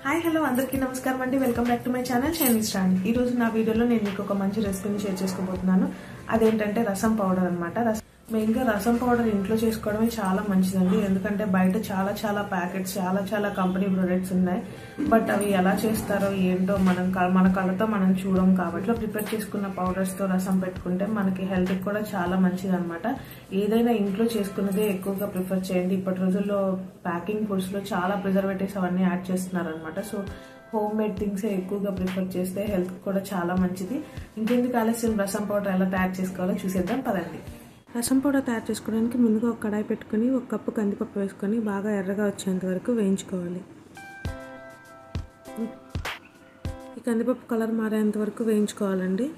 Hi hello అందరికీ నమస్కారం అండి. Welcome back to my channel shiny stand. ఈ రోజు నా వీడియోలో నేను మీకు ఒక మంచి రెసిపీని షేర్ చేసుకోబోతున్నాను. అదేంటంటే రసం పౌడర్ అనమాట. మెయిన్ గా రసం పౌడర్ ఇంట్లో చేసుకోవడమే చాలా మంచిదండి. ఎందుకంటే బయట చాలా ప్యాకెట్స్ చాలా కంపెనీ ప్రొడక్ట్స్ ఉన్నాయి. బట్ అవి ఎలా చేస్తారో ఏంటో మన కళ్ళతో మనం చూడం కాబట్టి ప్రిపేర్ చేసుకున్న పౌడర్స్ తో రసం పెట్టుకుంటే మనకి హెల్త్ కూడా చాలా మంచిది అనమాట. ఏదైనా ఇంట్లో చేసుకున్నదే ఎక్కువగా ప్రిఫర్ చేయండి. ఇప్పటి రోజుల్లో ప్యాకింగ్ ఫుడ్స్ లో చాలా ప్రిజర్వేటివ్స్ అవన్నీ యాడ్ చేస్తున్నారు అనమాట. సో హోమ్ మేడ్ థింగ్స్ ఎక్కువగా ప్రిఫర్ చేస్తే హెల్త్ కూడా చాలా మంచిది. ఇంకెందుకు ఆలస్యం, రసం పౌడర్ ఎలా తయారు చేసుకోవాలో చూసేద్దాం పదండి. రసం పౌడర్ తయారు చేసుకోవడానికి ముందుగా ఒక కడాయి పెట్టుకుని 1 కప్పు కందిపప్పు వేసుకొని బాగా ఎర్రగా వచ్చేంత వరకు వేయించుకోవాలి. ఈ కందిపప్పు కలర్ మారేంత వరకు వేయించుకోవాలండి.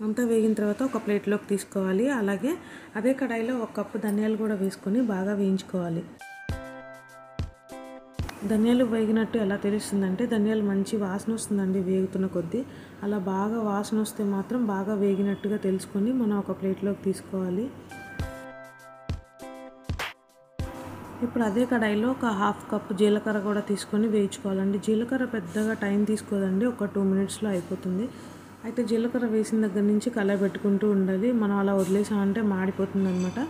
అంతా వేగిన తర్వాత ఒక ప్లేట్లోకి తీసుకోవాలి. అలాగే అదే కడాయిలో 1 కప్పు ధనియాలు కూడా వేసుకొని బాగా వేయించుకోవాలి. ధనియాలు వేగినట్టు ఎలా తెలుస్తుందంటే ధనియాలు మంచి వాసన వస్తుందండి వేగుతున్న కొద్దీ. అలా బాగా వాసన వస్తే మాత్రం బాగా వేగినట్టుగా తెలుసుకొని మనం ఒక ప్లేట్లోకి తీసుకోవాలి. ఇప్పుడు అదే కడాయిలో ఒక 1/2 కప్పు జీలకర్ర కూడా తీసుకొని వేయించుకోవాలండి. జీలకర్ర పెద్దగా టైం తీసుకోదండి, ఒక 2 మినిట్స్లో అయిపోతుంది. అయితే జీలకర్ర వేసిన దగ్గర నుంచి కలయబెట్టుకుంటూ ఉండాలి. మనం అలా వదిలేసామంటే మాడిపోతుంది అనమాట.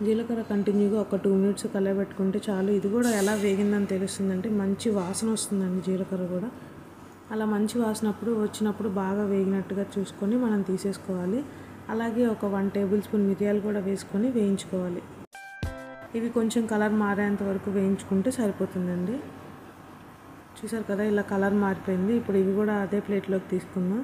జీలకర్ర కంటిన్యూగా ఒక 2 మినిట్స్ కలయబెట్టుకుంటే చాలు. ఇది కూడా ఎలా వేగిందని తెలుస్తుందంటే మంచి వాసన వస్తుందండి జీలకర్ర కూడా. అలా మంచి వాసన వచ్చినప్పుడు బాగా వేగినట్టుగా చూసుకొని మనం తీసేసుకోవాలి. అలాగే ఒక 1 టేబుల్ స్పూన్ మిరియాలు కూడా వేసుకొని వేయించుకోవాలి. ఇవి కొంచెం కలర్ మారేంత వరకు వేయించుకుంటే సరిపోతుందండి. చూసారు కదా, ఇలా కలర్ మారిపోయింది. ఇప్పుడు ఇవి కూడా అదే ప్లేట్లోకి తీసుకుందాం.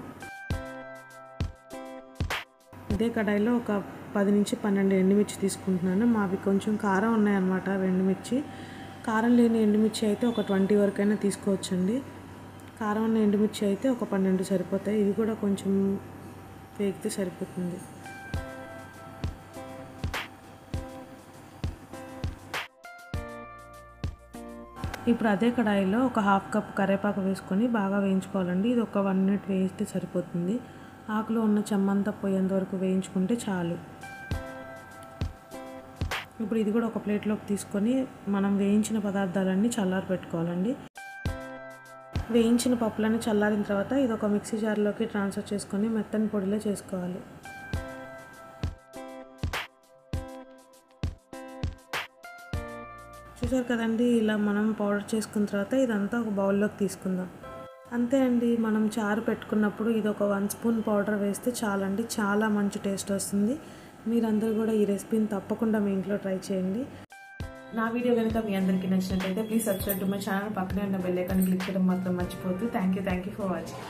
ఇదే కడాయిలో ఒక 10 నుంచి 12 ఎండుమిర్చి తీసుకుంటున్నాను. మావి కొంచెం కారం ఉన్నాయన్నమాట ఎండుమిర్చి. కారం లేని ఎండుమిర్చి అయితే ఒక 20 వరకైనా తీసుకోవచ్చండి. కారం ఉన్న ఎండుమిర్చి అయితే ఒక 12 సరిపోతాయి. ఇవి కూడా కొంచెం వేగితే సరిపోతుంది. ఇప్పుడు అదే కడాయిలో ఒక 1/2 కప్పు కరివేపాకు వేసుకొని బాగా వేయించుకోవాలండి. ఇది ఒక 1 మినిట్ వేయిస్తే సరిపోతుంది. ఆకులో ఉన్న చెమ్మంతా పోయేంత వరకు వేయించుకుంటే చాలు. ఇప్పుడు ఇది కూడా ఒక ప్లేట్లోకి తీసుకొని మనం వేయించిన పదార్థాలన్నీ చల్లారి పెట్టుకోవాలండి. వేయించిన పప్పులన్నీ చల్లారిన తర్వాత ఇది ఒక మిక్సీ జార్లోకి ట్రాన్స్ఫర్ చేసుకొని మెత్తని పొడిలో చేసుకోవాలి. చూసారు కదండి, ఇలా మనం పౌడర్ చేసుకున్న తర్వాత ఇదంతా ఒక బౌల్లోకి తీసుకుందాం. అంతే అండి, మనం చారు పెట్టుకున్నప్పుడు ఇది ఒక 1 స్పూన్ పౌడర్ వేస్తే చాలండి. చాలా మంచి టేస్ట్ వస్తుంది. మీరందరూ కూడా ఈ రెసిపీని తప్పకుండా మీ ఇంట్లో ట్రై చేయండి. నా వీడియో కనుక మీ అందరికీ నచ్చినట్లయితే please subscribe to my channel. పక్కనే ఉన్న బెల్ ఐకాన్ క్లిక్ చేయడం మాత్రం మర్చిపోవద్దు. Thank you for watching.